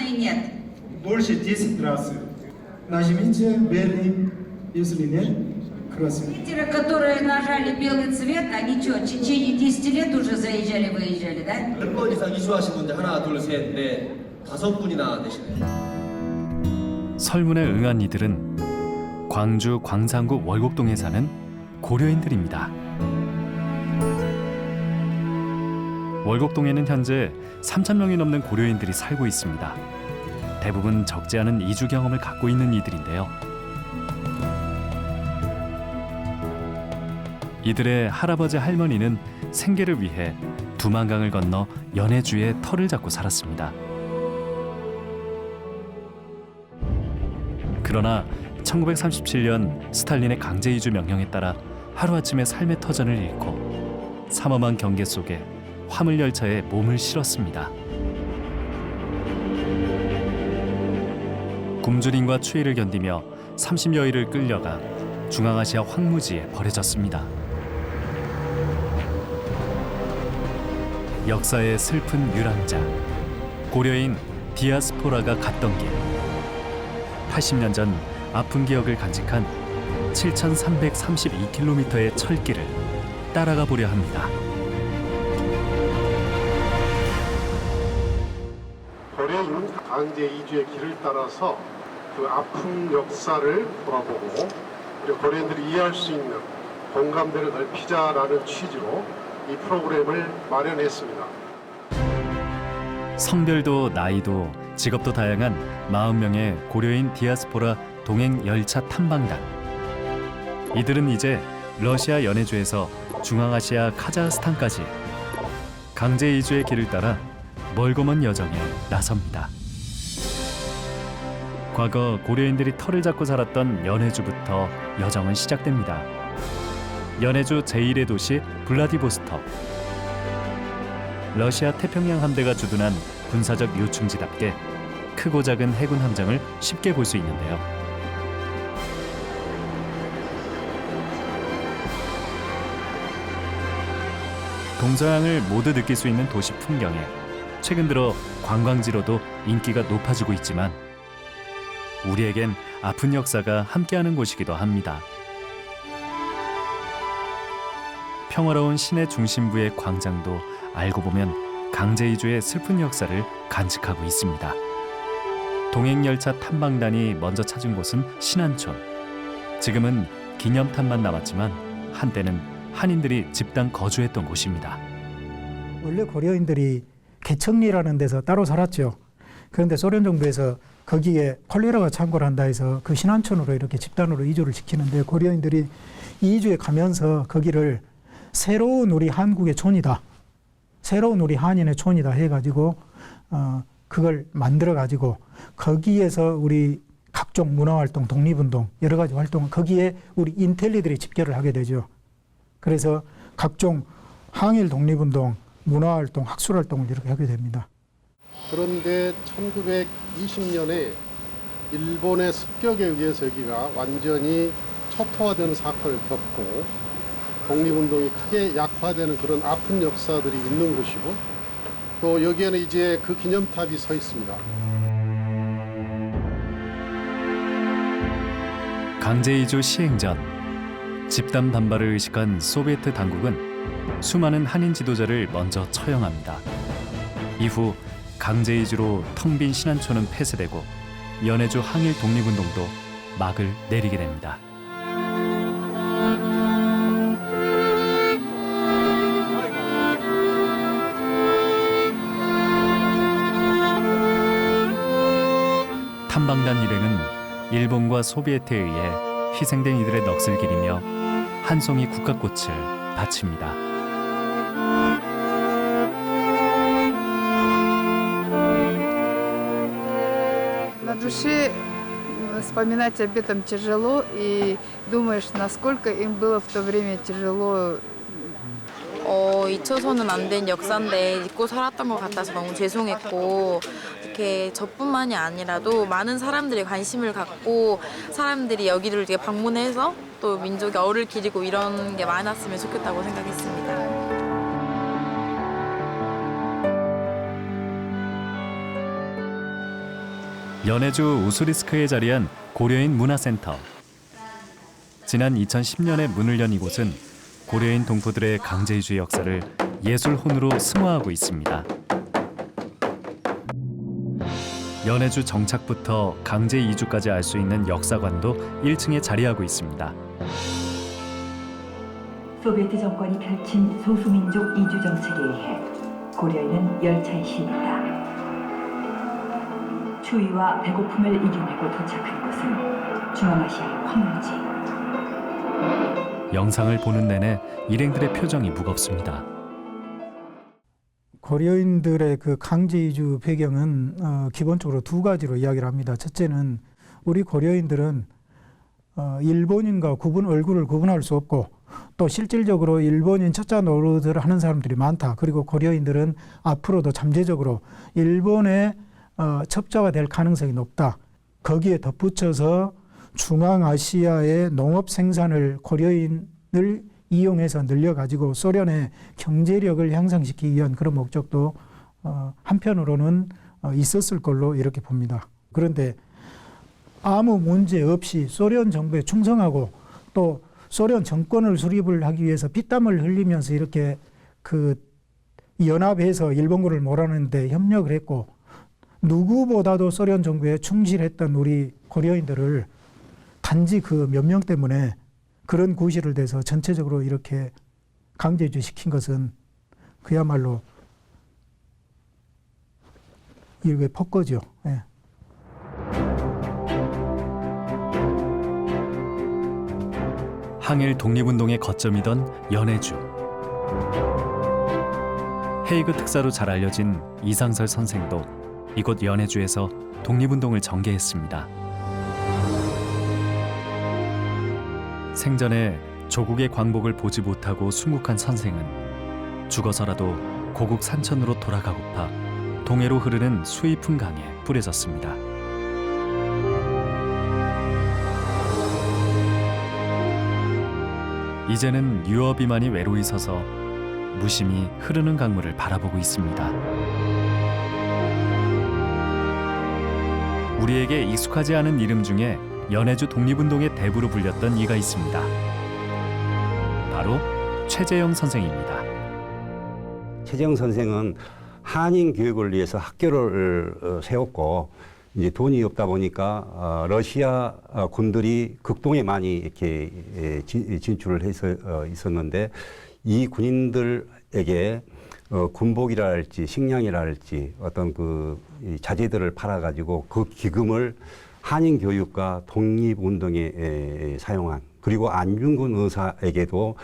или нет? больше 10 раз. Нажмите белый, если нет, красный. Лидеры, которые нажали белый цвет, они что, в течение 10 лет уже заезжали-выезжали, да? 몇 번 이상 이주하신 분들 하나 둘셋 넷 5분이나 되시네요. 설문에 응한 이들은 광주 광산구 월곡동에 사는 고려인들입니다. 월곡동에는 현재 3,000명이 넘는 고려인들이 살고 있습니다. 대부분 적지 않은 이주 경험을 갖고 있는 이들인데요. 이들의 할아버지 할머니는 생계를 위해 두만강을 건너 연해주에 터를 잡고 살았습니다. 그러나 1937년 스탈린의 강제 이주 명령에 따라 하루아침에 삶의 터전을 잃고 삼엄한 경계 속에 화물 열차에 몸을 실었습니다. 굶주림과 추위를 견디며 30여일을 끌려가 중앙아시아 황무지에 버려졌습니다. 역사의 슬픈 유랑자, 고려인 디아스포라가 갔던 길. 80년 전 아픈 기억을 간직한 7,332km의 철길을 따라가 보려 합니다. 고려인 강제 이주의 길을 따라서 그 아픈 역사를 돌아보고 그리고 고려인들이 이해할 수 있는 공감대를 넓히자라는 취지로 이 프로그램을 마련했습니다. 성별도 나이도 직업도 다양한 40명의 고려인 디아스포라 동행 열차 탐방단. 이들은 이제 러시아 연해주에서 중앙아시아 카자흐스탄까지 강제 이주의 길을 따라 멀고 먼 여정에 나섭니다. 과거 고려인들이 터를 잡고 살았던 연해주부터 여정은 시작됩니다. 연해주 제1의 도시 블라디보스톡. 러시아 태평양 함대가 주둔한 군사적 요충지답게 크고 작은 해군 함정을 쉽게 볼 수 있는데요. 동서양을 모두 느낄 수 있는 도시 풍경에 최근 들어 관광지로도 인기가 높아지고 있지만 우리에겐 아픈 역사가 함께하는 곳이기도 합니다. 평화로운 시내 중심부의 광장도 알고 보면 강제 이주의 슬픈 역사를 간직하고 있습니다. 동행열차 탐방단이 먼저 찾은 곳은 신안촌. 지금은 기념탑만 남았지만 한때는 한인들이 집단 거주했던 곳입니다. 원래 고려인들이 개척리라는 데서 따로 살았죠. 그런데 소련 정부에서 거기에 콜레라가 창궐 한다 해서 그 신안촌으로 이렇게 집단으로 이주를 시키는데 고려인들이 이 이주에 가면서 거기를 새로운 우리 한국의 촌이다. 새로운 우리 한인의 촌이다 해가지고 그걸 만들어가지고 거기에서 우리 각종 문화활동, 독립운동, 여러 가지 활동을 거기에 우리 인텔리들이 집결을 하게 되죠. 그래서 각종 항일 독립운동, 문화활동, 학술활동을 이렇게 하게 됩니다. 그런데 1920년에 일본의 습격에 의해서 여기가 완전히 초토화되는 사건을 겪고 독립운동이 크게 약화되는 그런 아픈 역사들이 있는 곳이고 또 여기에는 이제 그 기념탑이 서 있습니다. 강제 이주 시행 전 집단 반발을 의식한 소비에트 당국은 수많은 한인 지도자를 먼저 처형합니다. 이후 강제 이주로 텅 빈 신안촌은 폐쇄되고 연해주 항일 독립운동도 막을 내리게 됩니다. 탐방단 일행은 일본과 소비에트에 의해 희생된 이들의 넋을 기리며 한 송이 국화꽃을 바칩니다. На душе вспоминать об этом тяжело, и думаешь, насколько им было в то время тяжело. 잊혀서는 안 된 역사인데 잊고 살았던 것 같아서 너무 죄송했고 이렇게 저뿐만이 아니라도 많은 사람들이 관심을 갖고 사람들이 여기를 되게 방문해서 또 민족의 얼을 기리고 이런 게 많았으면 좋겠다고 생각했습니다. 연해주 우수리스크에 자리한 고려인 문화센터. 지난 2010년에 문을 연 이곳은 고려인 동포들의 강제 이주 역사를 예술혼으로 승화하고 있습니다. 연해주 정착부터 강제 이주까지 알 수 있는 역사관도 1층에 자리하고 있습니다. 소비에트 정권이 펼친 소수민족 이주 정책에 의해 고려인은 열차에 실린다. 추위와 배고픔을 이겨내고 도착한 곳은 중앙아시아의 황무지. 영상을 보는 내내 일행들의 표정이 무겁습니다. 고려인들의 그 강제 이주 배경은 기본적으로 두 가지로 이야기를 합니다. 첫째는 우리 고려인들은 일본인과 얼굴을 구분할 수 없고 또 실질적으로 일본인 첩자 노릇을 하는 사람들이 많다. 그리고 고려인들은 앞으로도 잠재적으로 일본의 첩자가 될 가능성이 높다. 거기에 덧붙여서 중앙아시아의 농업 생산을 고려인을 이용해서 늘려가지고 소련의 경제력을 향상시키기 위한 그런 목적도 한편으로는 있었을 걸로 이렇게 봅니다. 그런데 아무 문제 없이 소련 정부에 충성하고 또 소련 정권을 수립을 하기 위해서 피땀을 흘리면서 이렇게 그 연합해서 일본군을 몰아내는데 협력을 했고 누구보다도 소련 정부에 충실했던 우리 고려인들을 단지 그 몇 명 때문에 그런 구실을 대서 전체적으로 이렇게 강제이주 시킨 것은 그야말로 일개 폭거죠. 예. 항일 독립운동의 거점이던 연해주. 헤이그 특사로 잘 알려진 이상설 선생도 이곳 연해주에서 독립운동을 전개했습니다. 생전에 조국의 광복을 보지 못하고 순국한 선생은 죽어서라도 고국 산천으로 돌아가고파 동해로 흐르는 수이푼 강에 뿌려졌습니다. 이제는 유어비만이 외로이 서서 무심히 흐르는 강물을 바라보고 있습니다. 우리에게 익숙하지 않은 이름 중에 연해주 독립운동의 대부로 불렸던 이가 있습니다. 바로 최재형 선생입니다. 최재형 선생은 한인 교육을 위해서 학교를 세웠고 이제 돈이 없다 보니까 러시아 군들이 극동에 많이 이렇게 진출을 해서 있었는데 이 군인들에게 군복이랄지 식량이랄지 어떤 그 자재들을 팔아가지고 그 기금을 한인 교육과 독립운동에 사용한 그리고 안중근 의사에게도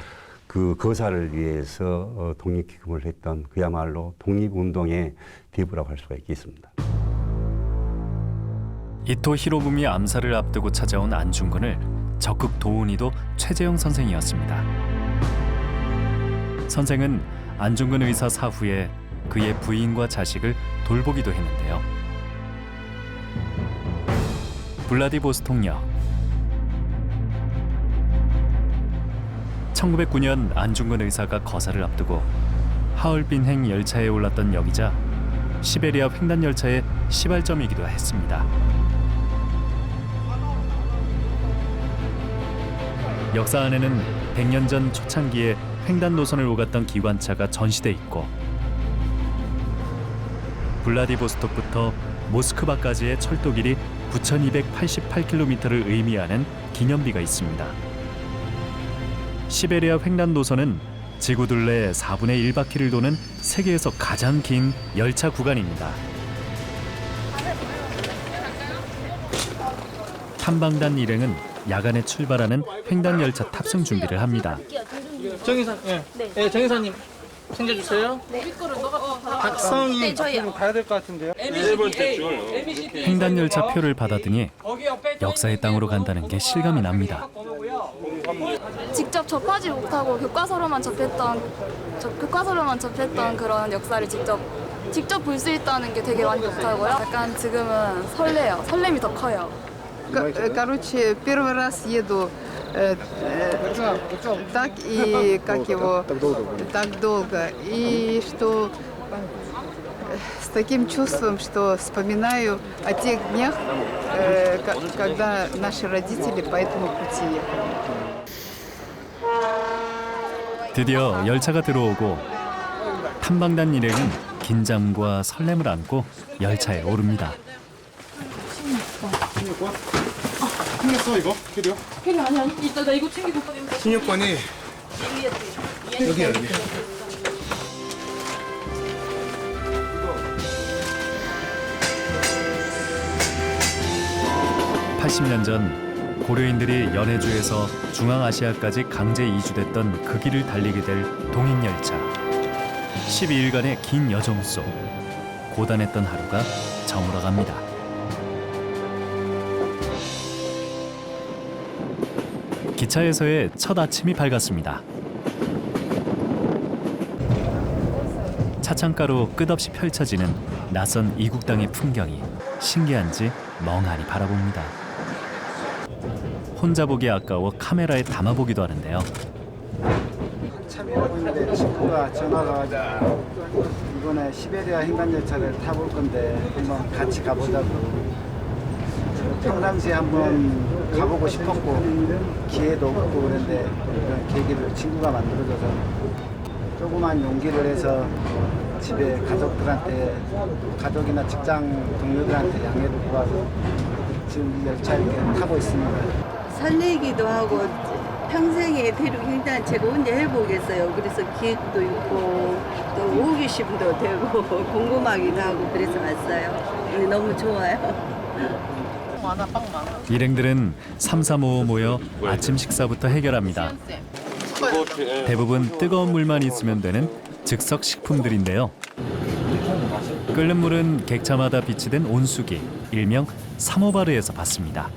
그 거사를 위해서 독립기금을 했던 그야말로 독립운동의 대부라고 할 수가 있겠습니다. 이토 히로부미 암살을 앞두고 찾아온 안중근을 적극 도운 이도 최재형 선생이었습니다. 선생은 안중근 의사 사후에 그의 부인과 자식을 돌보기도 했는데요. 블라디보스톡역. 1909년 안중근 의사가 거사를 앞두고 하얼빈행 열차에 올랐던 역이자 시베리아 횡단 열차의 시발점이기도 했습니다. 역사 안에는 100년 전 초창기에 횡단 노선을 오갔던 기관차가 전시돼 있고 블라디보스톡부터 모스크바까지의 철도 길이 9,288km를 의미하는 기념비가 있습니다. 시베리아 횡단 노선은 지구 둘레 4분의 1바퀴를 도는 세계에서 가장 긴 열차 구간입니다. 탐방단 일행은 야간에 출발하는 횡단 열차 탑승 준비를 합니다. 정의사, 네, 정의사님 챙겨주세요. 네. 박성희 가야 될 것 같은데요. 횡단 열차 표를 받아드니 역사의 땅으로 간다는 게 실감이 납니다. 직접 접하지 못하고 교과서로만 접했던 그런 역사를 직접 볼 수 있다는 게 되게 많이 좋다고요. 약간 지금은 설레요. 설렘이 더 커요. Короче, первый раз еду так и как его так долго. И что с таким чувством, что вспоминаю о тех днях, когда наши родители по этому пути ехали. 드디어 열차가 들어오고 탐방단 일행은 긴장과 설렘을 안고 열차에 오릅니다. 챙겼어 이거? 캐리어? 캐리 아니 이따 나 이거 챙기고. 신유권이 여기야 여기. 80년 전 고려인들이 연해주에서 중앙아시아까지 강제 이주됐던 그 길을 달리게 될 동행열차. 12일간의 긴 여정 속 고단했던 하루가 저물어갑니다. 기차에서의 첫 아침이 밝았습니다. 차창가로 끝없이 펼쳐지는 낯선 이국 땅의 풍경이 신기한지 멍하니 바라봅니다. 혼자 보기 아까워 카메라에 담아보기도 하는데요. 참 이러고 있는데 친구가 전화가 와가지고 이번에 시베리아 횡단열차를 타볼 건데 한번 같이 가보자고. 평상시에 한번 가보고 싶었고 기회도 없고 그런데 이런 계기를 친구가 만들어줘서 조그만 용기를 해서 집에 가족들한테 가족이나 직장 동료들한테 양해를 구하고 지금 이 열차 이렇게 타고 있습니다. 설레기도 하고 평생에 대륙 횡단체가 언제 해보겠어요. 그래서 기획도 있고 또 호기심도 되고 궁금하기도 하고 그래서 왔어요. 근데 너무 좋아요. 일행들은 삼삼오오 모여 아침 식사부터 해결합니다. 대부분 뜨거운 물만 있으면 되는 즉석 식품들인데요. 끓는 물은 객차마다 비치된 온수기, 일명 사모바르에서 받습니다.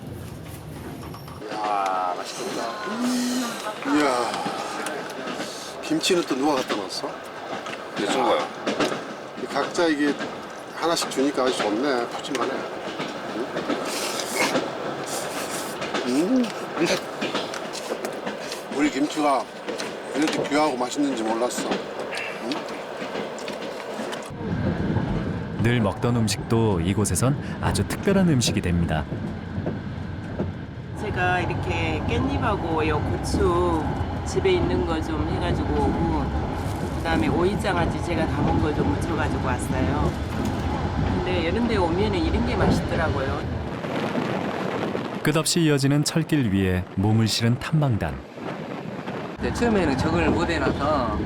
이야 맛있겠다. 이야 김치는 또 누가 갖다 놨어? 내 친구야. 각자 이게 하나씩 주니까 아주 좋네. 푸짐하네. 우리 김치가 이렇게 귀하고 맛있는지 몰랐어. 늘 먹던 음식도 이곳에선 아주 특별한 음식이 됩니다. 제가 이렇게 깻잎하고 요 고추 집에 있는 거 좀 해가지고 오고 그다음에 오이장아찌 제가 담은 거 좀 묻혀가지고 왔어요. 근데 이런 데 오면은 이런 게 맛있더라고요. 끝없이 이어지는 철길 위에 몸을 실은 탐방단. 처음에는 적응을 못 해놔서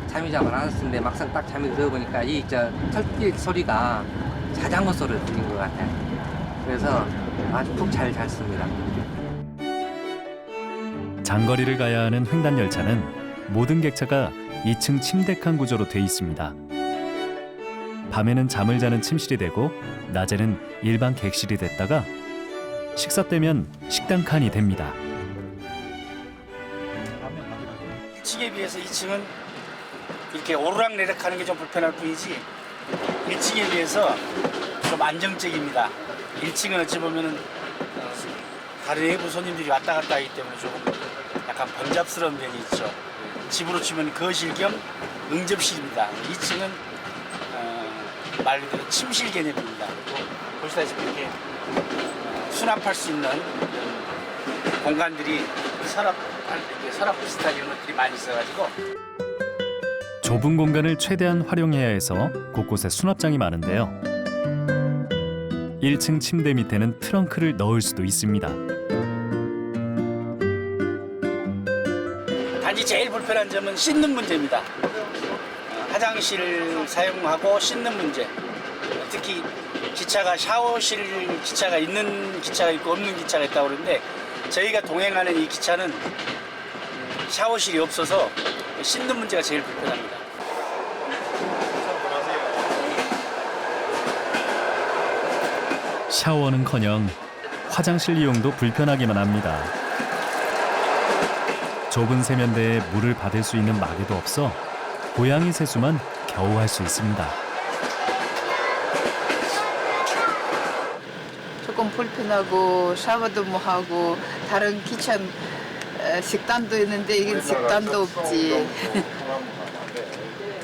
잠이 잘 안 왔었는데 막상 딱 잠이 들어보니까 이 철길 소리가 자전거 소리를 들린 것 같아요. 그래서 아주 푹 잘 잤습니다. 장거리를 가야 하는 횡단열차는 모든 객차가 2층 침대 칸 구조로 돼 있습니다. 밤에는 잠을 자는 침실이 되고 낮에는 일반 객실이 됐다가 식사 때면 식당 칸이 됩니다. 1층에 비해서 2층은 이렇게 오르락내리락하는 게 좀 불편할 뿐이지 1층에 비해서 좀 안정적입니다. 1층은 어찌 보면은 다른 외부 손님들이 왔다 갔다 하기 때문에 조금 약간 번잡스러운 면이 있죠. 집으로 치면 거실 겸 응접실입니다. 2층은 말 그대로 침실 개념입니다. 그리고 보시다시피 이렇게 수납할 수 있는 공간들이 서랍 비슷한 이런 것들이 많이 있어가지고 좁은 공간을 최대한 활용해야 해서 곳곳에 수납장이 많은데요. 1층 침대 밑에는 트렁크를 넣을 수도 있습니다. 단지 제일 불편한 점은 씻는 문제입니다. 화장실 사용하고 씻는 문제. 특히 기차가 샤워실 기차가 있는 기차가 있고 없는 기차가 있다고 그러는데 저희가 동행하는 이 기차는 샤워실이 없어서 씻는 문제가 제일 불편합니다. 샤워는커녕 화장실 이용도 불편하기만 합니다. 좁은 세면대에 물을 받을 수 있는 마개도 없어 고양이 세수만 겨우 할 수 있습니다. 조금 불편하고 샤워도 못 하고 다른 기차 식당도 있는데 이건 식당도 없지.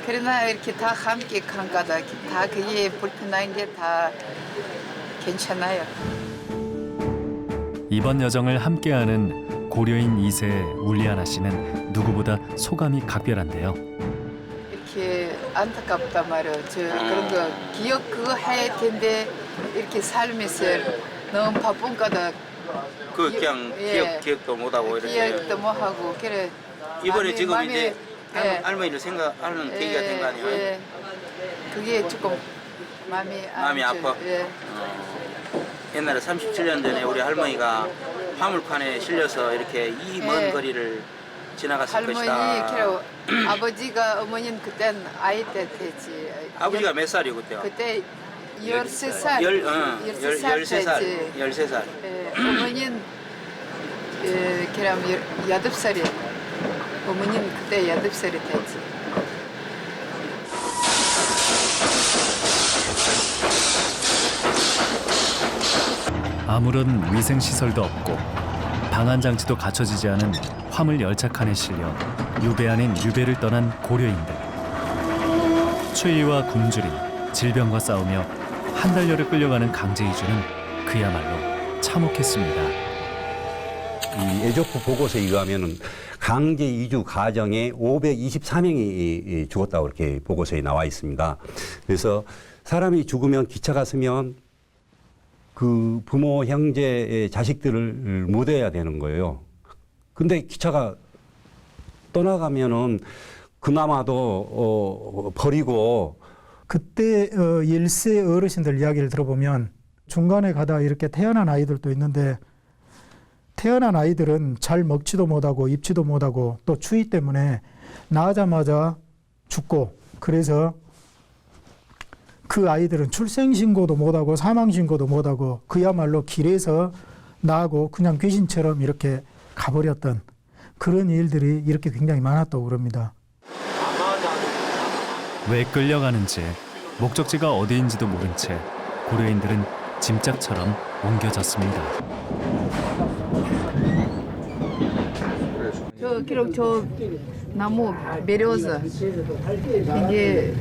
그러나 이렇게 다 함께 간 거다. 다 그게 불편한 게 다 괜찮아요. 이번 여정을 함께하는 고려인 2세 울리아나 씨는 누구보다 소감이 각별한데요. 이렇게 안타깝단 말이에요. 그런 거 기억 그거 해야 텐데 이렇게 삶에서 너무 바쁜 거다. 그냥 기억도 못하고 이렇게. 기억도 못 하고 그래. 이번에 지금 마음이, 이제 예. 할머니를 생각하는 계기가 된 거 아니에요? 예. 그게 조금 마음이 아파. 예. 옛날에 37년 전에 우리 할머니가 화물칸에 실려서 이렇게 이 먼 예. 거리를 지나갔을 할머니, 것이다. 그래 아버지가 어머니는 그땐 아이 때 되지. 아버지가 몇 살이요 그때가? 그때 13살. 13살. 13살. 예, 어머니는 그럼 8살이에요. 어머니는 그때 8살이 됐지. 아무런 위생 시설도 없고 방한 장치도 갖춰지지 않은 화물 열차 칸에 실려 유배 아닌 유배를 떠난 고려인들. 추위와 굶주림, 질병과 싸우며 한 달여를 끌려가는 강제 이주는 그야말로 참혹했습니다. 이 에조프 보고서에 의하면은 강제 이주 가정에 524명이 죽었다고 이렇게 보고서에 나와 있습니다. 그래서 사람이 죽으면 기차가 서면 그 부모, 형제, 자식들을 묻어야 되는 거예요. 근데 기차가 떠나가면은 그나마도 버리고. 그때 1세 어르신들 이야기를 들어보면 중간에 가다 이렇게 태어난 아이들도 있는데 태어난 아이들은 잘 먹지도 못하고 입지도 못하고 또 추위 때문에 나자마자 죽고, 그래서 그 아이들은 출생신고도 못하고 사망신고도 못하고 그야말로 길에서 나고 그냥 귀신처럼 이렇게 가버렸던 그런 일들이 이렇게 굉장히 많았다고 그럽니다. 왜 끌려가는지, 목적지가 어디인지도 모른 채 고려인들은 짐짝처럼 옮겨졌습니다. 저 나무 베리오사 이게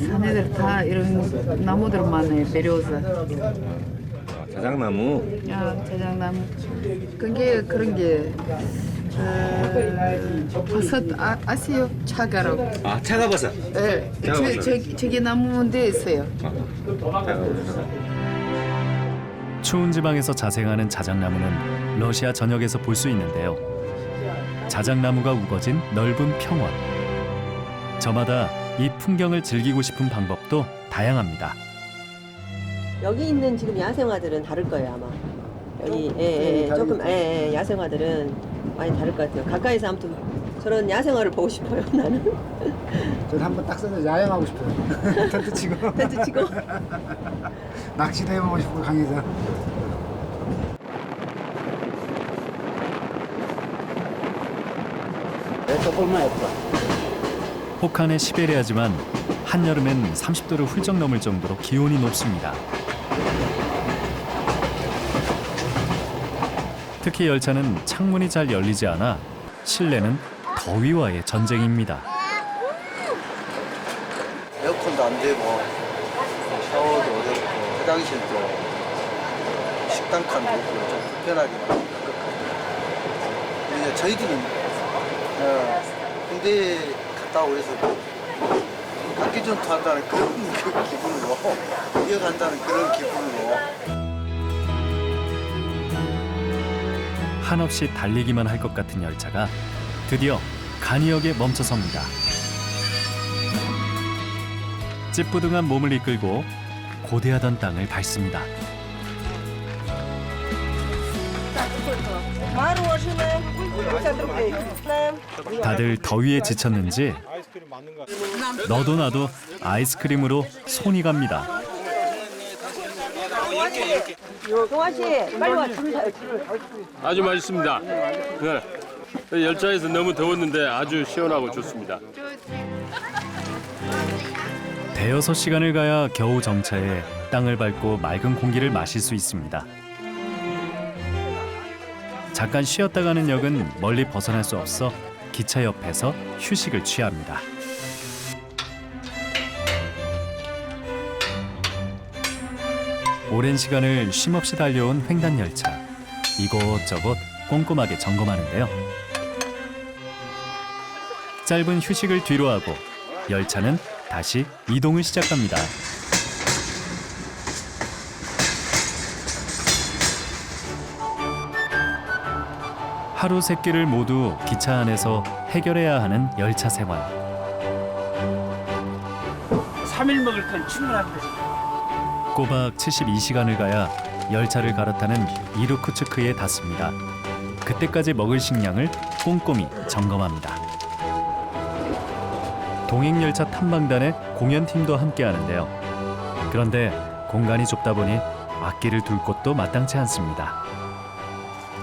산에들 다 이런 나무들 많아요. 베리오사. 자작나무. 자작나무. 그게 그런 게 버섯 아세요? 차가로. 차가버섯. 네. 차가버섯. 저기 나무인데 있어요. 추운 지방에서 자생하는 자작나무는 러시아 전역에서 볼 수 있는데요. 자작나무가 우거진 넓은 평원. 저마다 이 풍경을 즐기고 싶은 방법도 다양합니다. 여기 있는 지금 야생화들은 다를 거예요, 아마. 여기 조금 야생화들은 많이 다를 것 같아요. 가까이서 아무튼 저런 야생화를 보고 싶어요, 나는. 저는 한번 딱 써서 야영하고 싶어요. 텐트 치고. 텐트 치고. 낚시도 해보고 싶고 강에서. 혹한의 시베리아지만 한여름엔 30도를 훌쩍 넘을 정도로 기온이 높습니다. 특히 열차는 창문이 잘 열리지 않아 실내는 더위와의 전쟁입니다. 에어컨도 안 되고 샤워도 어렵고 화장실도 식당 칸도 없고 좀 불편하게 많이 것 같아요. 이제 저희들은 군대 갔다 오고 해서 각기 전투한다는 그런 기분으로 이어간다는 그런 기분으로 한없이 달리기만 할 것 같은 열차가 드디어 간이역에 멈춰섭니다. 찌뿌둥한 몸을 이끌고 고대하던 땅을 밟습니다. 다들 더위에 지쳤는지 너도 나도 아이스크림으로 손이 갑니다. 동아 씨, 빨리 와. 아주 맛있습니다. 네. 열차에서 너무 더웠는데 아주 시원하고 좋습니다. 대여섯 시간을 가야 겨우 정차해 땅을 밟고 맑은 공기를 마실 수 있습니다. 잠깐 쉬었다 가는 역은 멀리 벗어날 수 없어 기차 옆에서 휴식을 취합니다. 오랜 시간을 쉼없이 달려온 횡단 열차. 이곳저곳 꼼꼼하게 점검하는데요. 짧은 휴식을 뒤로하고 열차는 다시 이동을 시작합니다. 하루 세 끼를 모두 기차 안에서 해결해야 하는 열차 생활. 3일 먹을 건 충분합니다. 지금. 꼬박 72시간을 가야 열차를 갈아타는 이르쿠츠크에 닿습니다. 그때까지 먹을 식량을 꼼꼼히 점검합니다. 동행열차 탐방단의 공연팀도 함께하는데요. 그런데 공간이 좁다 보니 악기를 둘 곳도 마땅치 않습니다.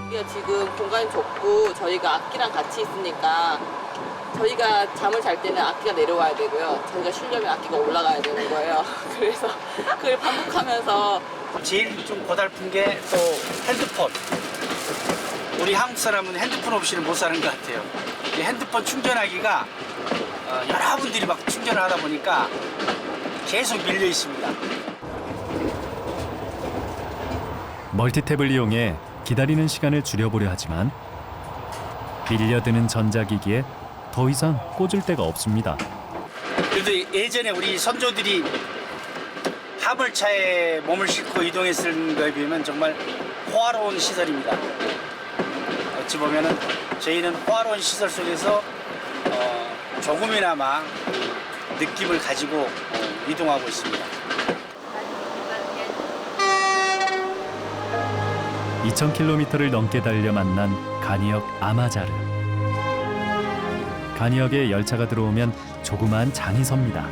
우리가 지금 공간이 좁고 저희가 악기랑 같이 있으니까 저희가 잠을 잘 때는 악기가 내려와야 되고요. 저희가 쉬려면 악기가 올라가야 되는 거예요. 그래서 그걸 반복하면서 제일 좀 고달픈 게 또 핸드폰. 우리 한국 사람은 핸드폰 없이는 못 사는 것 같아요. 이 핸드폰 충전하기가 여러분들이 막 충전을 하다 보니까 계속 밀려 있습니다. 멀티탭을 이용해 기다리는 시간을 줄여보려 하지만 밀려드는 전자기기에 더 이상 꽂을 데가 없습니다. 그래도 예전에 우리 선조들이 화물차에 몸을 싣고 이동했을 거에 비하면 정말 호화로운 시설입니다. 어찌 보면은 저희는 호화로운 시설 속에서 조금이나마 느낌을 가지고 이동하고 있습니다. 2000km를 넘게 달려 만난 간이역 아마자르. 간이역에 열차가 들어오면 조그마한 장이 섭니다.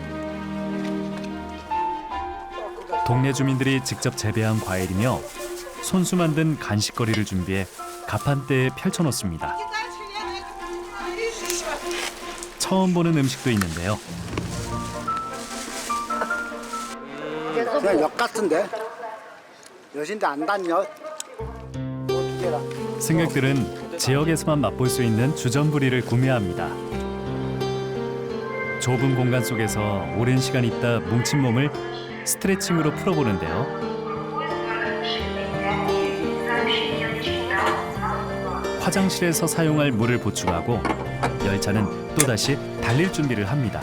동네 주민들이 직접 재배한 과일이며 손수 만든 간식거리를 준비해 가판대에 펼쳐놓습니다. 처음 보는 음식도 있는데요. 그냥 역 같은데? 여신데 안 닿냐? 승객들은 지역에서만 맛볼 수 있는 주전부리를 구매합니다. 좁은 공간 속에서 오랜 시간 있다 뭉친 몸을 스트레칭으로 풀어보는데요. 화장실에서 사용할 물을 보충하고 열차는 또다시 달릴 준비를 합니다.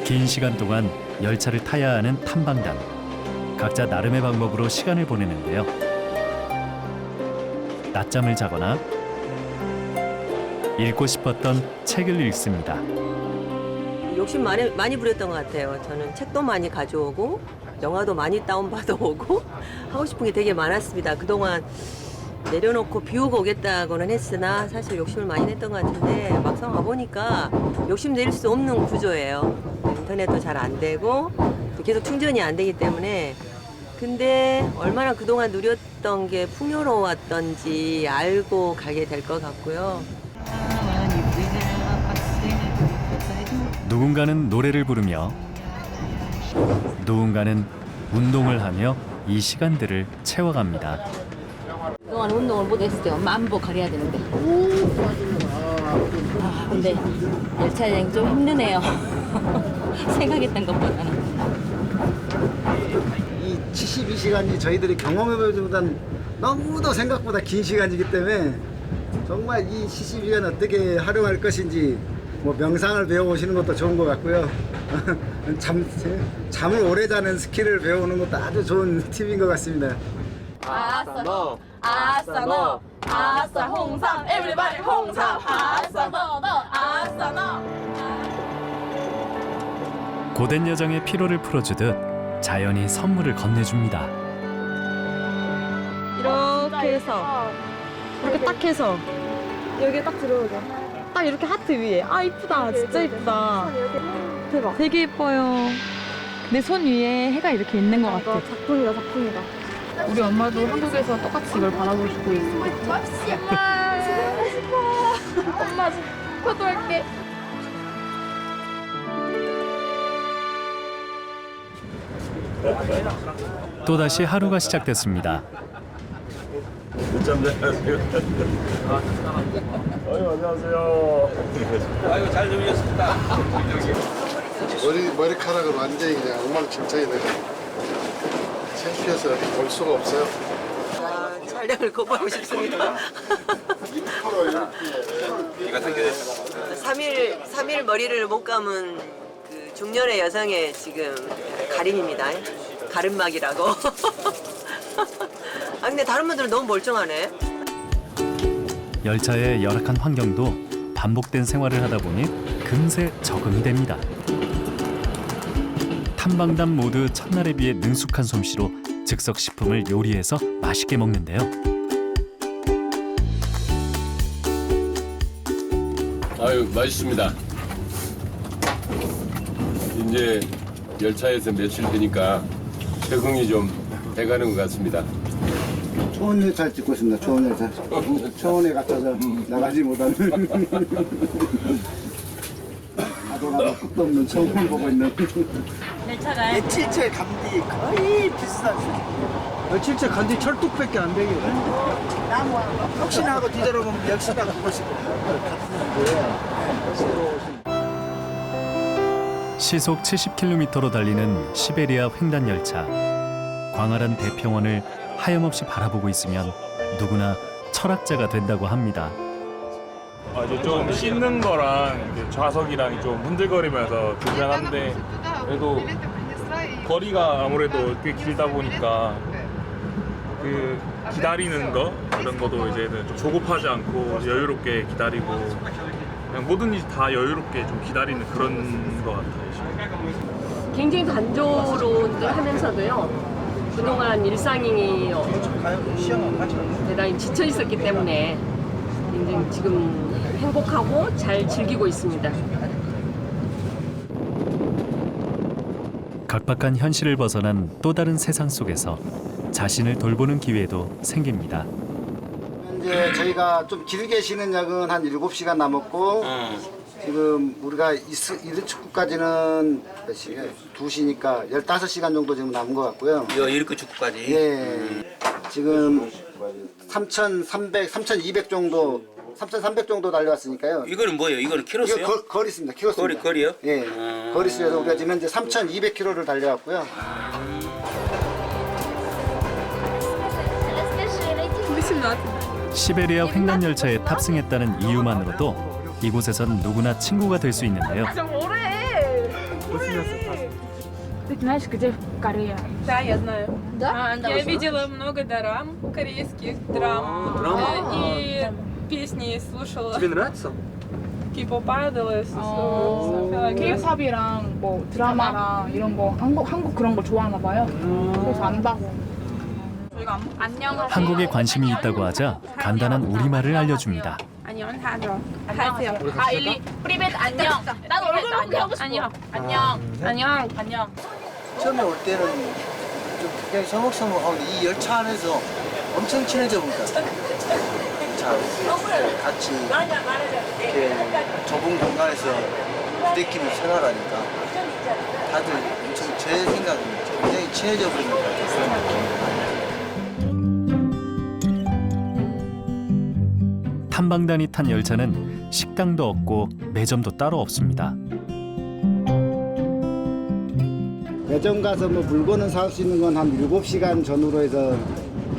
긴 시간 동안 열차를 타야 하는 탐방단. 각자 나름의 방법으로 시간을 보내는데요. 낮잠을 자거나 읽고 싶었던 책을 읽습니다. 욕심 많이 부렸던 것 같아요. 저는 책도 많이 가져오고 영화도 많이 다운받아 오고 하고 싶은 게 되게 많았습니다. 그동안 내려놓고 비우고 오겠다고는 했으나 사실 욕심을 많이 냈던 것 같은데 막상 와보니까 욕심 낼 수 없는 구조예요. 인터넷도 잘 안 되고 계속 충전이 안 되기 때문에 근데 얼마나 그동안 누렸던 게 풍요로웠던지 알고 가게 될 것 같고요. 누군가는 노래를 부르며 누군가는 운동을 하며 이 시간들을 채워갑니다. 그동안 운동을 못했어요. 만보 가려야 되는데. 근데 열차 여행 좀 힘드네요. 생각했던 것보다는. 이 72시간이 저희들이 경험해보기보다는 너무도 생각보다 긴 시간이기 때문에 정말 이 72시간 어떻게 활용할 것인지 뭐 명상을 배워오시는 것도 좋은 것 같고요. 잠을 오래 자는 스킬을 배우는 것도 아주 좋은 팁인 것 같습니다. 아싸 너, 아싸 너, 아싸 홍삼, 에브리바디 홍삼, 아싸 너, 아싸 너. 고된 여정의 피로를 풀어주듯 자연이 선물을 건네줍니다. 이렇게 해서 이렇게 딱 해서 여기 딱 들어오죠. 딱 이렇게 하트 위에. 아 이쁘다. 진짜 이쁘다. 대박. 되게 예뻐요. 내 손 위에 해가 이렇게 있는 것 같아. 작품이다 작품이다. 우리 엄마도 한국에서 똑같이 이걸 바라보시고 있겠지? 싶어. 엄마 포도할게. 또다시 하루가 시작됐습니다. 늦잠 자세요. 아유, 안녕하세요. 아유, 잘 들으셨습니다. 머리카락은 완전히 그냥 엉망진창이 되고 창피해서 볼 수가 없어요. 촬영을 거부하고 싶습니다. 3일 머리를 못 감은 그 중년의 여성의 지금 가림입니다. 가름막이라고. 아 근데 다른 분들은 너무 멀쩡하네. 열차의 열악한 환경도 반복된 생활을 하다 보니 금세 적응이 됩니다. 탐방단 모두 첫날에 비해 능숙한 솜씨로 즉석 식품을 요리해서 맛있게 먹는데요. 아유, 맛있습니다. 이제 열차에서 며칠 되니까 적응이 좀 돼가는 것 같습니다. 초원 열차 찍고 있습니다. 초원 열차. 초원에 갇혀서 나가지 못하는 가도가도 끝도 없는 초원을 보고 있는 열차가 칠체 간디 거의 비슷한 수준. 칠체 간디 철뚝밖에 안 되게. 혹시나 하고 뒤돌아보면 역시나 그것이 시속 70km로 달리는 시베리아 횡단 열차. 광활한 대평원을 하염없이 바라보고 있으면 누구나 철학자가 된다고 합니다. 이제 좀 씻는 거랑 이제 좌석이랑 좀 흔들거리면서 불편한데 그래도 거리가 아무래도 꽤 길다 보니까 그 기다리는 거 이런 것도 이제는 좀 조급하지 않고 여유롭게 기다리고 그냥 뭐든지 다 여유롭게 좀 기다리는 그런 것 같아요. 굉장히 단조로운들 하면서도요. 그동안 일상이 대단히 지쳐 있었기 때문에 굉장히 지금 행복하고 잘 즐기고 있습니다. 각박한 현실을 벗어난 또 다른 세상 속에서 자신을 돌보는 기회도 생깁니다. 현재 저희가 좀 길게 쉬는 역은 한 7시간 남았고 지금 우리가 이른 축구까지는 몇 시간? 2시니까 15시간 정도 지금 남은 것 같고요. 이렇게 축구까지? 예. 지금 3,200 정도, 3,300 정도 달려왔으니까요. 이거는 뭐예요? 이거는 키로수요? 이거 거리수입니다. 키로수입니다. 거리요? 예. 거리수에서 우리가 지금 현재 3,200km를 달려왔고요. 시베리아 횡단 열차에 탑승했다는 이유만으로도 이곳에선 누구나 친구가 될 수 있는데요. Ты знаешь, где Корея? Да, я знаю. Да? Я видела много дорам, корейских драм. И песни слушала. Тебе нравится? K-pop idols. K-팝이랑 뭐 드라마랑 이런 거 한국 그런 거 좋아하나 봐요. 그래서 안다고. 안녕하세요. 한국에 관심이 있다고 하자 간단한 우리말을 알려줍니다. 안녕하세요. 일리 프리벳 안녕. 난 얼굴 보기 하고 싶어. 안녕. 처음에 올 때는 좀 그냥 서먹서먹하고 이 열차 안에서 엄청 친해져 보니까 참 같이 이렇게 좁은 공간에서 부대끼며 생활하니까 다들 엄청 제 생각은 굉장히 친해져 보이는 것 같았어요. 탐방단이 탄 열차는 식당도 없고 매점도 따로 없습니다. 매점 가서 뭐 물건을 사올 수 있는 건 한 7시간 전후로 해서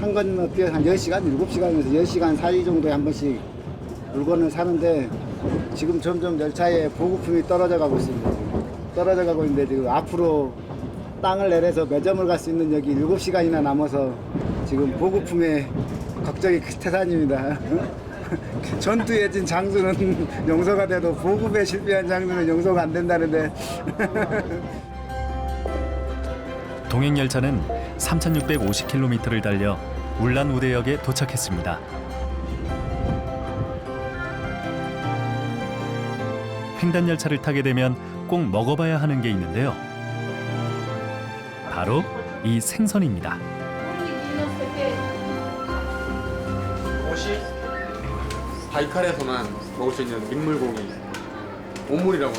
한 건너뛰어 한 10시간, 7시간에서 10시간 사이 정도에 한 번씩 물건을 사는데 지금 점점 열차의 보급품이 떨어져 가고 있습니다. 떨어져 가고 있는데 지금 앞으로 땅을 내려서 매점을 갈 수 있는 역이 7시간이나 남아서 지금 보급품에 걱정이 태산입니다. 전투에 진 장수는 용서가 돼도 보급에 실패한 장수는 용서가 안 된다는데 동행 열차는 3,650km를 달려 울란우대역에 도착했습니다. 횡단 열차를 타게 되면 꼭 먹어봐야 하는 게 있는데요. 바로 이 생선입니다. 바이칼에서만 먹을 수 있는 민물고기 오물이라고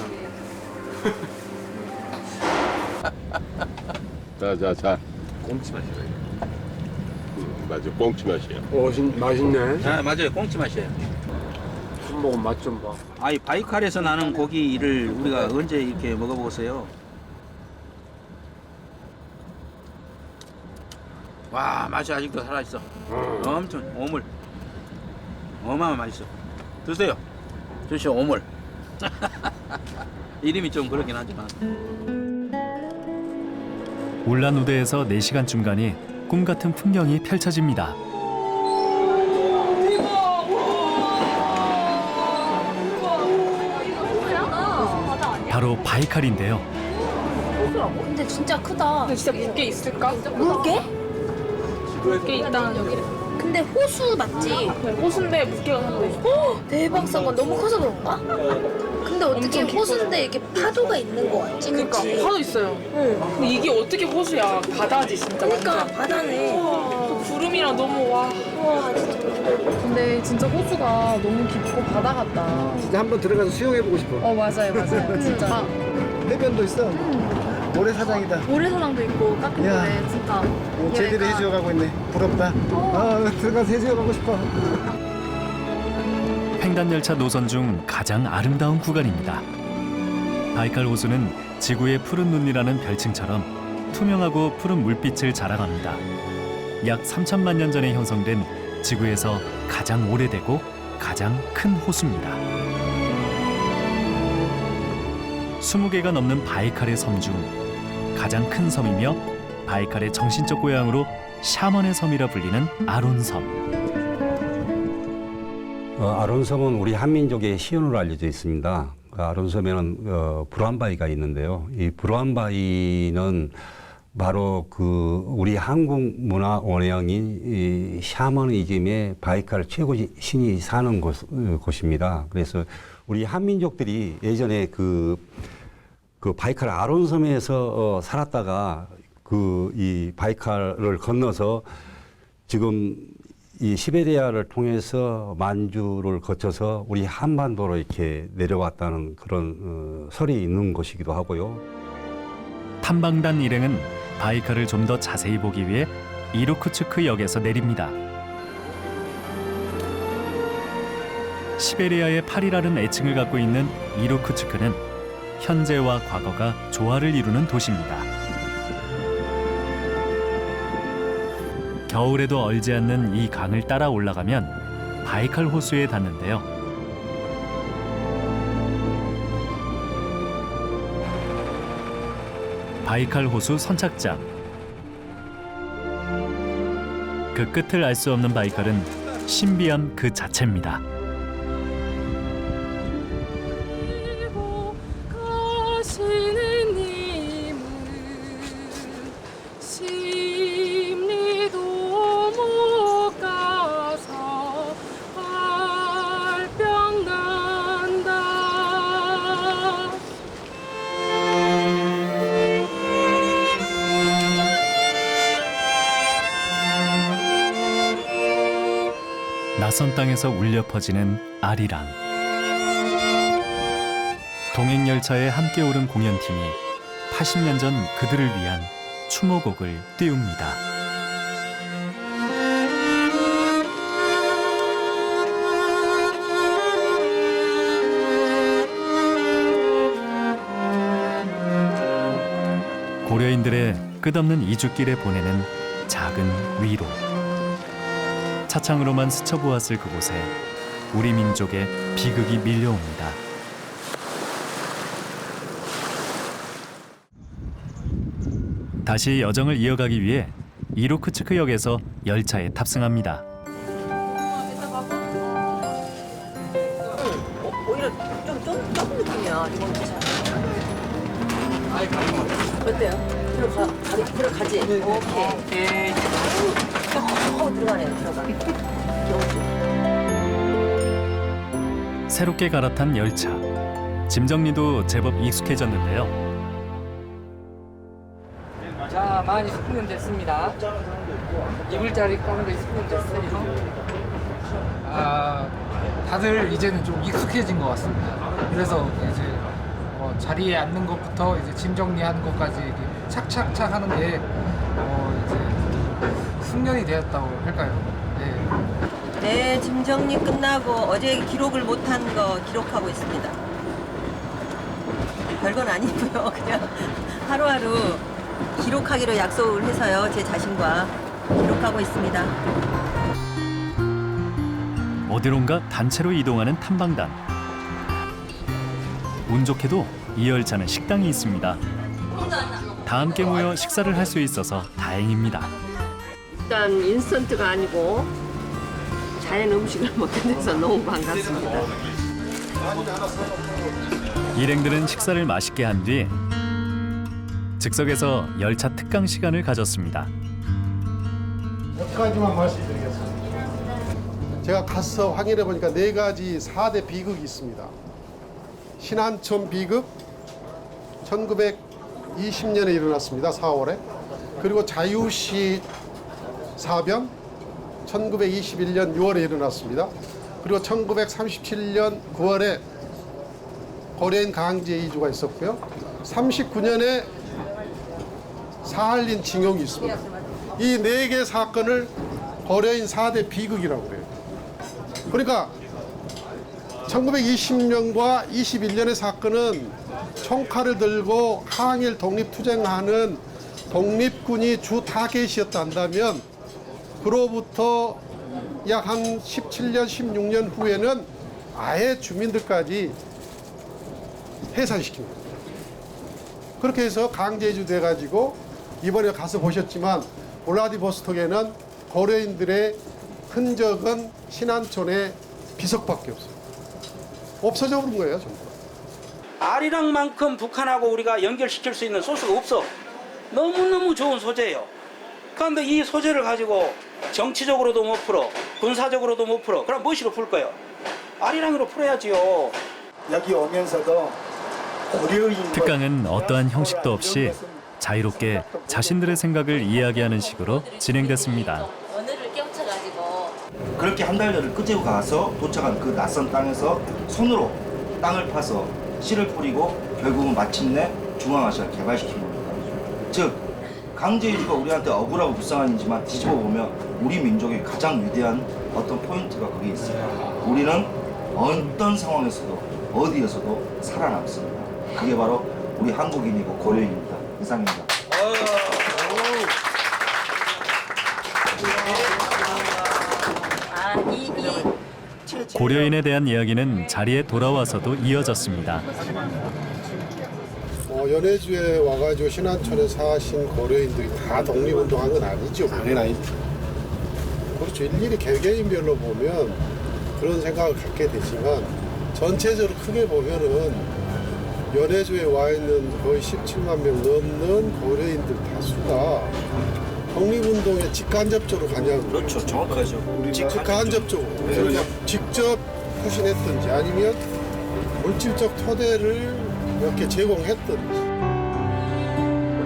합니다. 자. 꽁치 맛이에요. 맞아, 꽁치 맛이에요. 맛있네. 아, 맞아요. 꽁치 맛이에요. 먹으면 맛 좀 봐. 아이 바이칼에서 나는 고기를 우리가 언제 이렇게 먹어보겠어요? 와 맛이 아직도 살아있어. 엄청 오물. 어마어마 맛있어. 드세요. 드시오 오물. 이름이 좀 그렇긴 하지만. 울란우드에서 4시간쯤 가니 꿈 같은 풍경이 펼쳐집니다. 바로 바이칼인데요. 근데 진짜 크다. 근데 진짜 물개 있을까? 물개? 물개 있다는 여기를. 근데 호수 맞지? 네, 호수인데 물개가 살고 있어. 대박 사건 너무 커서 그런가? 근데 어떻게 호수인데 이렇게 파도가 있는 거 같지? 그러니까 그치? 파도 있어요. 근데 이게 어떻게 호수야? 바다지 진짜. 그러니까 완전. 바다네. 또 구름이랑 너무 와. 진짜. 근데 진짜 호수가 너무 깊고 바다 같다. 진짜 한번 들어가서 수영해보고 싶어. 맞아요. 진짜. 해변도 있어. 모래사장이다. 모래사장도 있고 카페 야. 모래 진짜. 제대로 해수욕하고 있네. 부럽다. 들어가서 해수욕하고 싶어. 횡단열차 노선 중 가장 아름다운 구간입니다. 바이칼 호수는 지구의 푸른 눈이라는 별칭처럼 투명하고 푸른 물빛을 자랑합니다. 약 3천만 년 전에 형성된 지구에서 가장 오래되고 가장 큰 호수입니다. 20개가 넘는 바이칼의 섬 중 가장 큰 섬이며 바이칼의 정신적 고향으로 샤먼의 섬이라 불리는 아론섬. 아론섬은 우리 한민족의 시온으로 알려져 있습니다. 아론섬에는 브루안바위가 있는데요. 이 브루안바위는 바로 우리 한국 문화 원형인 이 샤머니즘의 바이칼 최고 신이 사는 곳입니다. 그래서 우리 한민족들이 예전에 그 바이칼 아론섬에서 살았다가 이 바이칼을 건너서 지금 이 시베리아를 통해서 만주를 거쳐서 우리 한반도로 이렇게 내려왔다는 그런 설이 있는 곳이기도 하고요. 탐방단 일행은 바이칼을 좀 더 자세히 보기 위해 이루크츠크 역에서 내립니다. 시베리아의 팔이라는 애칭을 갖고 있는 이루크츠크는 현재와 과거가 조화를 이루는 도시입니다. 겨울에도 얼지 않는 이 강을 따라 올라가면 바이칼 호수에 닿는데요. 바이칼 호수 선착장. 그 끝을 알 수 없는 바이칼은 신비함 그 자체입니다. 낯선 땅에서 울려 퍼지는 아리랑. 동행열차에 함께 오른 공연팀이 80년 전 그들을 위한 추모곡을 띄웁니다. 고려인들의 끝없는 이주길에 보내는 작은 위로. 차창으로만 스쳐보았을 그곳에 우리 민족의 비극이 밀려옵니다. 다시 여정을 이어가기 위해 이루크츠크 역에서 열차에 탑승합니다. 오히려 좀 좁은 느낌이야. 이건 어때요? 들어가지? 오케이. 들어가네요. 들어가. 새롭게 갈아탄 열차. 짐 정리도 제법 익숙해졌는데요. 자, 많이 숙련됐습니다. 이불 자리 까는 게 숙련됐어요. 다들 이제는 좀 익숙해진 것 같습니다. 그래서 이제 자리에 앉는 것부터 이제 짐 정리하는 것까지 이렇게 착착착 하는 게 이제 숙련이 되었다고 할까요? 네. 네, 짐 정리 끝나고 어제 기록을 못한 거 기록하고 있습니다. 별건 아니고요. 그냥 하루하루 기록하기로 약속을 해서요. 제 자신과 기록하고 있습니다. 어디론가 단체로 이동하는 탐방단. 운 좋게도 이 열차는 식당이 있습니다. 다 함께 모여 식사를 할 수 있어서 다행입니다. 일단 인스턴트가 아니고 자연 음식을 먹게 돼서 너무 반갑습니다. 일행들은 식사를 맛있게 한 뒤 즉석에서 열차 특강 시간을 가졌습니다. 몇 가지만 말씀드리겠습니다. 제가 가서 확인해 보니까 4가지 4대 비극이 있습니다. 신안촌 비극 1920년에 일어났습니다. 4월에. 그리고 자유시 사변 1921년 6월에 일어났습니다. 그리고 1937년 9월에 고려인 강제 이주가 있었고요. 39년에 사할린 징용이 있습니다. 이 4개 사건을 고려인 4대 비극이라고 그래요. 그러니까 1920년과 21년의 사건은 총칼을 들고 항일 독립투쟁하는 독립군이 주 타겟이었다 한다면 그로부터 약 한 17년, 16년 후에는 아예 주민들까지 해산시킨 거예요. 그렇게 해서 강제 이주돼가지고 이번에 가서 보셨지만 블라디보스톡에는 고려인들의 흔적은 신안촌의 비석밖에 없어요. 없어져 버린 거예요, 전부. 아리랑만큼 북한하고 우리가 연결시킬 수 있는 소스가 없어. 너무너무 좋은 소재예요. 그런데 이 소재를 가지고 정치적으로도 못 풀어, 군사적으로도 못 풀어. 그럼 무엇으로 풀 거예요? 아리랑으로 풀어야지요. 여기 오면서도 고려인 특강은 어떠한 형식도 없이 자유롭게 자신들의 생각을 이야기하는 식으로 진행됐습니다. 언어를 껴쳐가지고 그렇게 한 달여를 끄지고 가서 도착한 그 낯선 땅에서 손으로 땅을 파서 씨를 뿌리고 결국은 마침내 중앙아시아를 개발시킨 겁니다. 즉 강제 이주가 우리한테 억울하고 불쌍한 일이지만 뒤집어 보면 우리 민족의 가장 위대한 어떤 포인트가 거기에 있습니다. 우리는 어떤 상황에서도 어디에서도 살아남습니다. 그게 바로 우리 한국인이고 고려인입니다. 이상입니다. 고려인에 대한 이야기는 자리에 돌아와서도 이어졌습니다. 연해주에 와가지고 신안촌에 사신 고려인들이 다 독립운동한 건 아니죠. 당연히 아니죠. 그렇죠. 일일이 개개인별로 보면 그런 생각을 갖게 되지만 전체적으로 크게 보면은 연해주에 와 있는 거의 17만 명 넘는 고려인들 다수가 독립운동에 직간접적으로 관여하고 그렇죠. 정확하죠. 직간접적으로 그러니까 직접 후신했든지 아니면 물질적 토대를 이렇게 제공했든지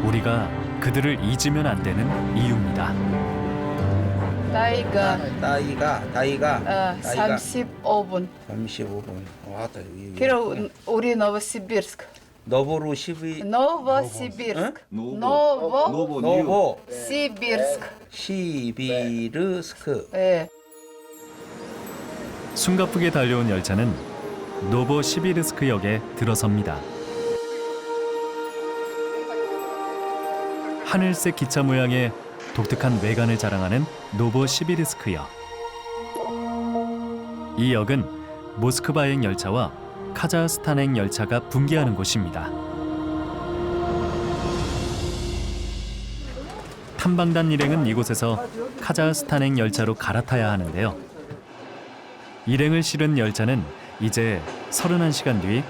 우리가 그들을 잊으면 안 되는 이유입니다. 나이가 35분. 35분. 왔다. 그리고 우리 노보시비르스크. 노보시비르스크. 시비르스크. 네. 숨가쁘게 달려온 열차는 노보시비르스크역에 들어섭니다. 하늘색 기차 모양의 독특한 외관을 자랑하는 노보시비르스크역. 이 역은 모스크바행 열차와 카자흐스탄행 열차가 분기하는 곳입니다. 탐방단 일행은 이곳에서 카자흐스탄행 열차로 갈아타야 하는데요. 일행을 실은 열차는 이제 31시간 뒤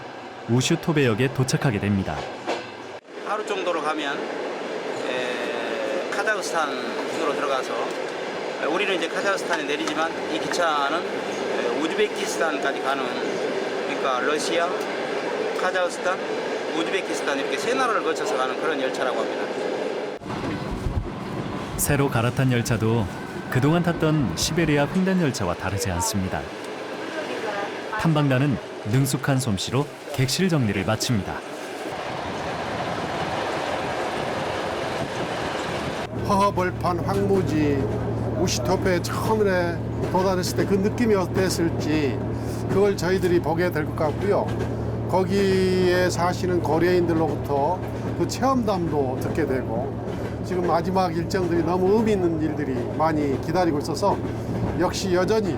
우슈토베역에 도착하게 됩니다. 하루 정도로 가면 카자흐스탄으로 들어가서 우리는 이제 카자흐스탄에 내리지만 이 기차는 우즈베키스탄까지 가는, 그러니까 러시아, 카자흐스탄, 우즈베키스탄 이렇게 3나라를 거쳐서 가는 그런 열차라고 합니다. 새로 갈아탄 열차도 그동안 탔던 시베리아 횡단 열차와 다르지 않습니다. 탐방단은 능숙한 솜씨로 객실 정리를 마칩니다. 허허벌판 황무지 우시토페에 처음에 도달했을 때 그 느낌이 어땠을지 그걸 저희들이 보게 될 것 같고요. 거기에 사시는 고려인들로부터 그 체험담도 듣게 되고 지금 마지막 일정들이 너무 의미 있는 일들이 많이 기다리고 있어서 역시 여전히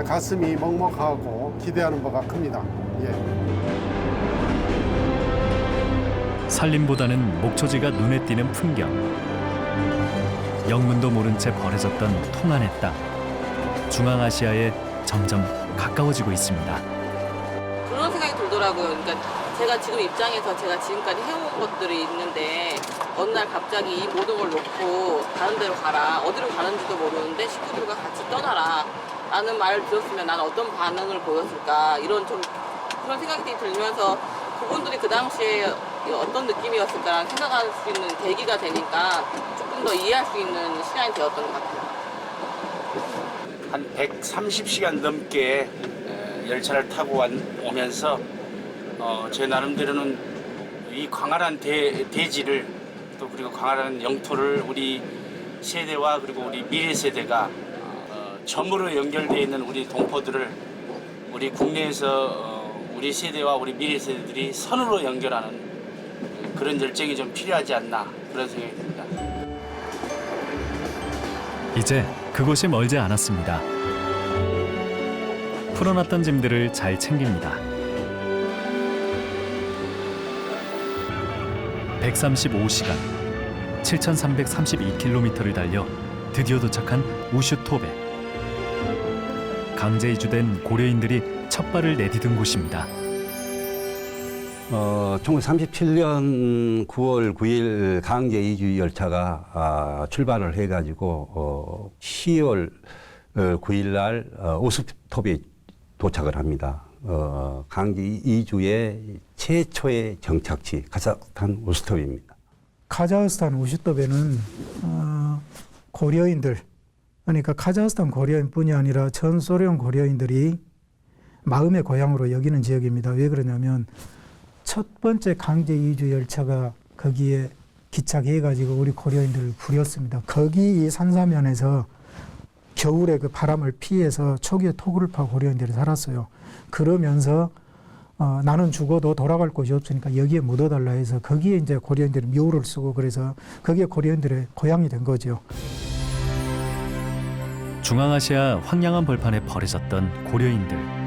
가슴이 먹먹하고 기대하는 바가 큽니다. 예. 산림보다는 목초지가 눈에 띄는 풍경. 영문도 모른 채 버려졌던 통안의 땅. 중앙아시아에 점점 가까워지고 있습니다. 그런 생각이 들더라고요. 그러니까 제가 지금 입장에서 제가 지금까지 해온 것들이 있는데 어느 날 갑자기 이 모든 걸 놓고 다른 데로 가라. 어디로 가는지도 모르는데 식구들과 같이 떠나라. 라는 말을 들었으면 나는 어떤 반응을 보였을까. 이런 좀 그런 생각이 들면서 그분들이 그 당시에 어떤 느낌이었을까라는 생각할 수 있는 계기가 되니까 조금 더 이해할 수 있는 시간이 되었던 것 같아요. 한 130시간 넘게 열차를 타고 오면서 제 나름대로는 이 광활한 대지를 또 그리고 광활한 영토를 우리 세대와 그리고 우리 미래 세대가 점으로 연결되어 있는 우리 동포들을 우리 국내에서 우리 세대와 우리 미래 세대들이 선으로 연결하는 그런 열정이 좀 필요하지 않나 그런 생각이 듭니다. 이제 그곳이 멀지 않았습니다. 풀어놨던 짐들을 잘 챙깁니다. 135시간, 7,332km를 달려 드디어 도착한 우슈토베. 강제 이주된 고려인들이 첫 발을 내디딘 곳입니다. 1937년 9월 9일 강제 이주 열차가 출발을 해가지고 10월 9일 날 우슈토베에 도착을 합니다. 강제 이주의 최초의 정착지 카자흐스탄 우슈토베입니다. 카자흐스탄 우슈토베는 고려인들, 그러니까 카자흐스탄 고려인뿐이 아니라 전 소련 고려인들이 마음의 고향으로 여기는 지역입니다. 왜 그러냐면 첫 번째 강제 이주 열차가 거기에 기착해가지고 우리 고려인들을 부렸습니다. 거기 이 산사면에서 겨울에 그 바람을 피해서 초기에 토굴을 파고 고려인들이 살았어요. 그러면서 나는 죽어도 돌아갈 곳이 없으니까 여기에 묻어달라 해서 거기에 이제 고려인들이 묘를 쓰고 그래서 거기에 고려인들의 고향이 된 거죠. 중앙아시아 황량한 벌판에 버려졌던 고려인들.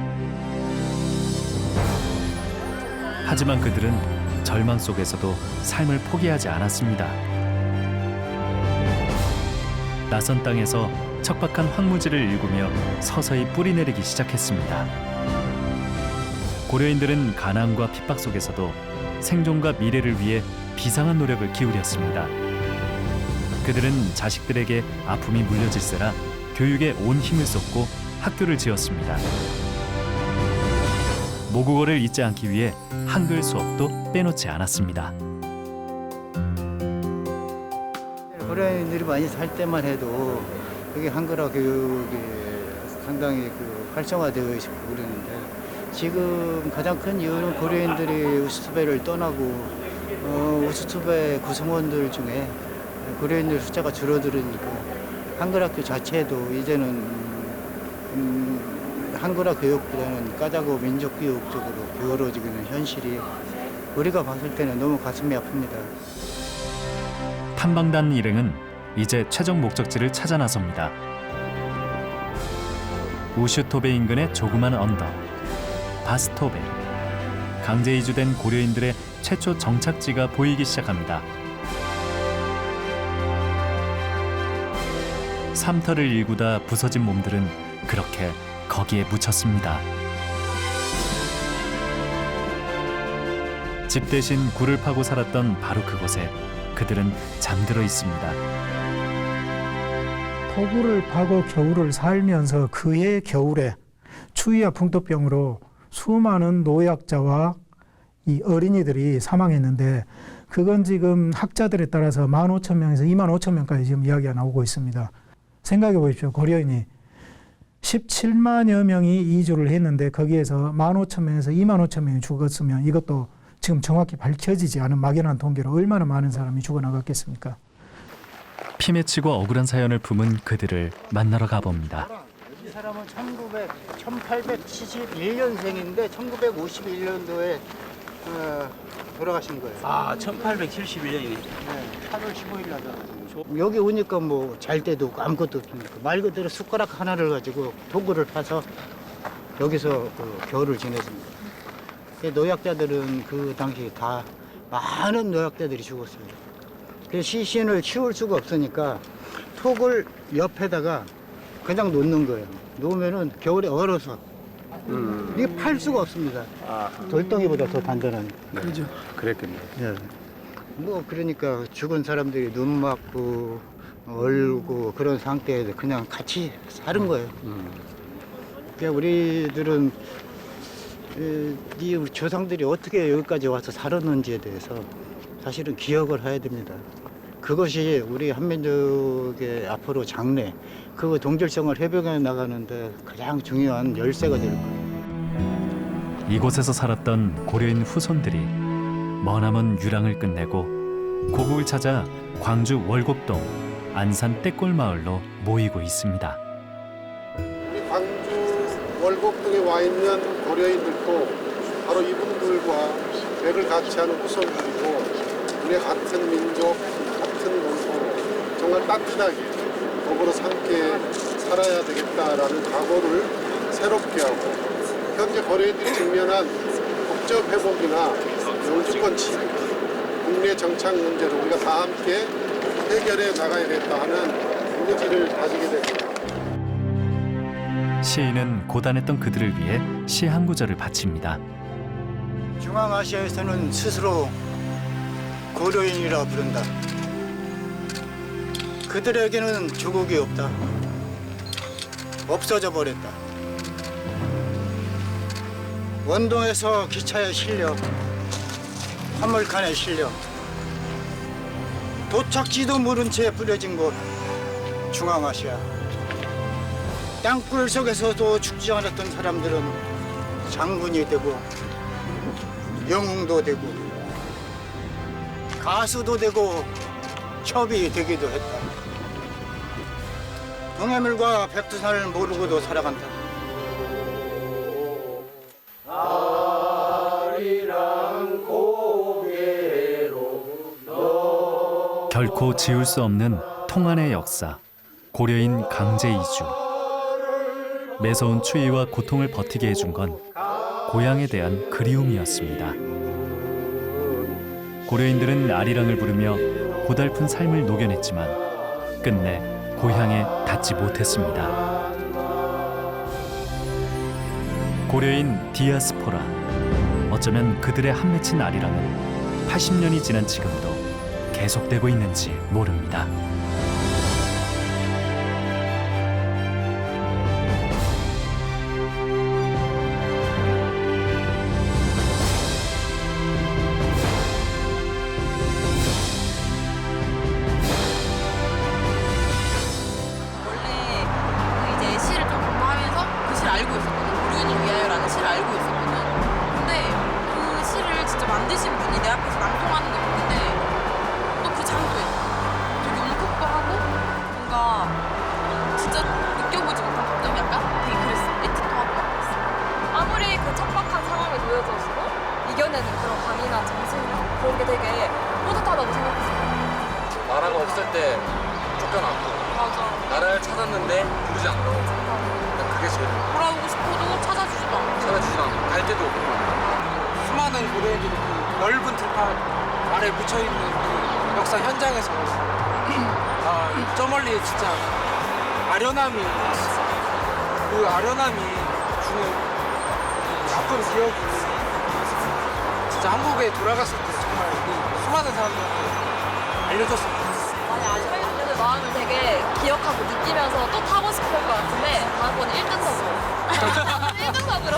하지만 그들은 절망 속에서도 삶을 포기하지 않았습니다. 낯선 땅에서 척박한 황무지를 일구며 서서히 뿌리내리기 시작했습니다. 고려인들은 가난과 핍박 속에서도 생존과 미래를 위해 비상한 노력을 기울였습니다. 그들은 자식들에게 아픔이 물려질세라 교육에 온 힘을 쏟고 학교를 지었습니다. 모국어를 잊지 않기 위해 한글 수업도 빼놓지 않았습니다. 고려인들이 많이 살 때만 해도 여기 한글화 교육이 상당히 활성화되어 있고 그러는데 지금 가장 큰 이유는 고려인들이 우슈토베를 떠나고 우슈토베 구성원들 중에 고려인들 숫자가 줄어들으니까 한글학교 자체도 이제는 한글화 교육보다는 까자고 민족교육 쪽으로 기울어지고 있는 현실이 우리가 봤을 때는 너무 가슴이 아픕니다. 탐방단 일행은 이제 최종 목적지를 찾아 나섭니다. 우슈토베 인근의 조그만 언덕, 바스토베. 강제 이주된 고려인들의 최초 정착지가 보이기 시작합니다. 삼터를 일구다 부서진 몸들은 그렇게 거기에 묻혔습니다. 집 대신 굴을 파고 살았던 바로 그곳에 그들은 잠들어 있습니다. 토굴을 파고 겨울을 살면서 그해 겨울에 추위와 풍토병으로 수많은 노약자와 이 어린이들이 사망했는데 그건 지금 학자들에 따라서 15,000명에서 25,000명까지 지금 이야기가 나오고 있습니다. 생각해 보십시오. 고려인이 17만여 명이 이주를 했는데 거기에서 15,000명에서 25,000명이 죽었으면 이것도 지금 정확히 밝혀지지 않은 막연한 통계로 얼마나 많은 사람이 죽어나갔겠습니까? 피 맺히고 억울한 사연을 품은 그들을 만나러 가봅니다. 이 사람은 1871년생인데 1951년도에 돌아가신 거예요. 아, 1871년이네. 네, 8월 15일 날 돌아가신 거죠. 여기 오니까 뭐 잘 때도 없고 아무것도 없으니까 말 그대로 숟가락 하나를 가지고 도구를 파서 여기서 겨울을 지냈습니다. 노약자들은 그 당시 다 많은 노약자들이 죽었어요. 그래서 시신을 치울 수가 없으니까 톡을 옆에다가 그냥 놓는 거예요. 놓으면은 겨울에 얼어서 이게 팔 수가 없습니다. 돌덩이보다 더 단단한. 그죠. 그랬겠네. 네. 뭐 그러니까 죽은 사람들이 눈 맞고 얼고 그런 상태에서 그냥 같이 사는 거예요. 그러니까 우리들은 이 조상들이 어떻게 여기까지 와서 살았는지에 대해서 사실은 기억을 해야 됩니다. 그것이 우리 한민족의 앞으로 장래, 그 동질성을 회복해 나가는데 가장 중요한 열쇠가 될 거예요. 이곳에서 살았던 고려인 후손들이 머나먼 유랑을 끝내고 고국을 찾아 광주 월곡동 안산 떼골 마을로 모이고 있습니다. 우리 광주 월곡동에 와 있는 고려인들도 바로 이분들과 배를 같이 하는 후손들이고 우리 같은 민족, 같은 문화로 정말 따뜻하게 더불어서 함께 살아야 되겠다라는 각오를 새롭게 하고 현재 고려인들이 직면한 국적 회복이나 영주권 침해, 국내 정착 문제를 우리가 다 함께 해결해 나가야 되겠다 하는 의지를 가지게 됩니다. 시인은 고단했던 그들을 위해 시 한 구절을 바칩니다. 중앙아시아에서는 스스로 고려인이라 부른다. 그들에게는 조국이 없다. 없어져 버렸다. 원동에서 기차에 실려 화물칸에 실려 도착지도 모른 채 뿌려진 곳 중앙아시아. 땅굴 속에서도 죽지 않았던 사람들은 장군이 되고 영웅도 되고 가수도 되고 첩이 되기도 했다. 동해물과 백두산을 모르고도 살아간다. 결코 지울 수 없는 통한의 역사, 고려인 강제 이주. 매서운 추위와 고통을 버티게 해준 건 고향에 대한 그리움이었습니다. 고려인들은 아리랑을 부르며 고달픈 삶을 녹여냈지만 끝내 고향에 닿지 못했습니다. 고려인 디아스포라. 어쩌면 그들의 한 맺힌 아리랑은 80년이 지난 지금도 계속되고 있는지 모릅니다. 이제 시를 좀 공부하면서 그 시를 알고 있었거든. 고려인을 위하여라는 시를 알고 있었거든. 근데 그 시를 진짜 만드신 분이 내 앞에서 낭송하는 게 있는데 또 그 장도에 되게 울컥도 하고 뭔가 진짜 느껴보지 못한 감정이 약간 되게 그랬어. 애틋도 하고 막 그랬어. 아무리 그 척박한 상황에 놓여져서도 이겨내는 그런 강인한 정신 그런 게 되게 뿌듯하다고 생각했어요. 나라가 없을 때 쫓겨났고 맞아. 나라를 찾았는데 부르지 않고 그게 제일 돌아오고 싶어도 찾아주지도 않고 갈 데도 없고 수많은 고려인들이 그 넓은 들판 아래 묻혀있는 그 역사 현장에서 저 멀리 진짜 아련함이 있어. 그 아련함이 주는 아픈 기억이 진짜 한국에 돌아갔을 때 정말 그 수많은 사람들한테 알려줬으면 좋겠어. 많이 아쉬운 분들 마음을 되게 기억하고 느끼면서 또 타고 싶을 것 같은데 다음번에 1등석으로 1등석으로